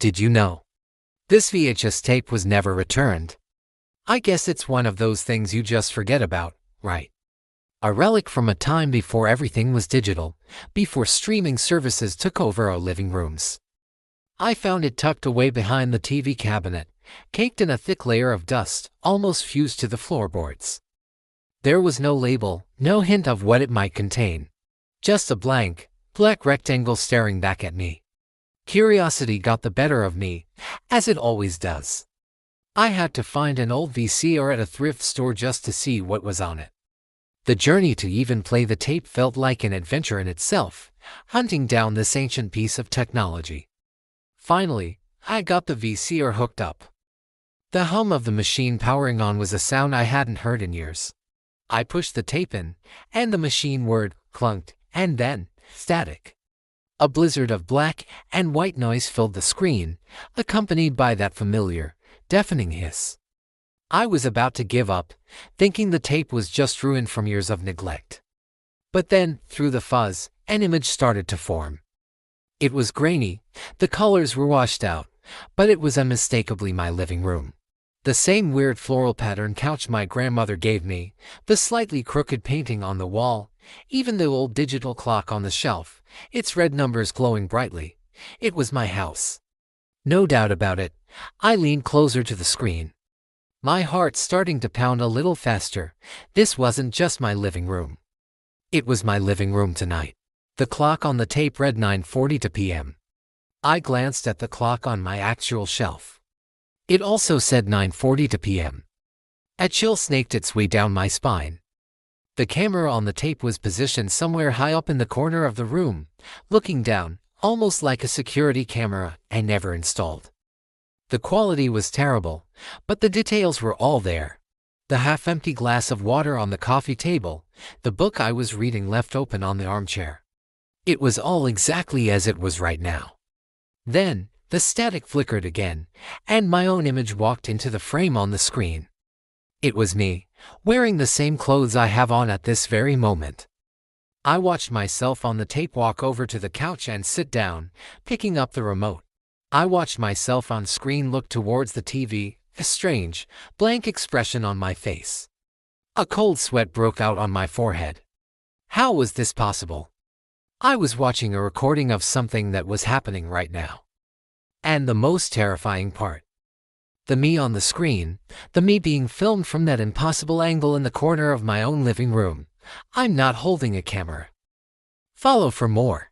Did you know? This VHS tape was never returned. I guess it's one of those things you just forget about, right? A relic from a time before everything was digital, before streaming services took over our living rooms. I found it tucked away behind the TV cabinet, caked in a thick layer of dust, almost fused to the floorboards. There was no label, no hint of what it might contain. Just a blank, black rectangle staring back at me. Curiosity got the better of me, as it always does. I had to find an old VCR at a thrift store just to see what was on it. The journey to even play the tape felt like an adventure in itself, hunting down this ancient piece of technology. Finally, I got the VCR hooked up. The hum of the machine powering on was a sound I hadn't heard in years. I pushed the tape in, and the machine whirred, clunked, and then, static. A blizzard of black and white noise filled the screen, accompanied by that familiar, deafening hiss. I was about to give up, thinking the tape was just ruined from years of neglect. But then, through the fuzz, an image started to form. It was grainy, the colors were washed out, but it was unmistakably my living room. The same weird floral pattern couch my grandmother gave me, the slightly crooked painting on the wall, even the old digital clock on the shelf, its red numbers glowing brightly. It was my house. No doubt about it. I leaned closer to the screen. My heart starting to pound a little faster. This wasn't just my living room. It was my living room tonight. The clock on the tape read 9:42 p.m. I glanced at the clock on my actual shelf. It also said 9:42 p.m. A chill snaked its way down my spine. The camera on the tape was positioned somewhere high up in the corner of the room, looking down, almost like a security camera I never installed. The quality was terrible, but the details were all there. The half-empty glass of water on the coffee table, the book I was reading left open on the armchair. It was all exactly as it was right now. Then, the static flickered again, and my own image walked into the frame on the screen. It was me, wearing the same clothes I have on at this very moment. I watched myself on the tape walk over to the couch and sit down, picking up the remote. I watched myself on screen look towards the TV, a strange, blank expression on my face. A cold sweat broke out on my forehead. How was this possible? I was watching a recording of something that was happening right now. And the most terrifying part. The me on the screen, the me being filmed from that impossible angle in the corner of my own living room. I'm not holding a camera. Follow for more.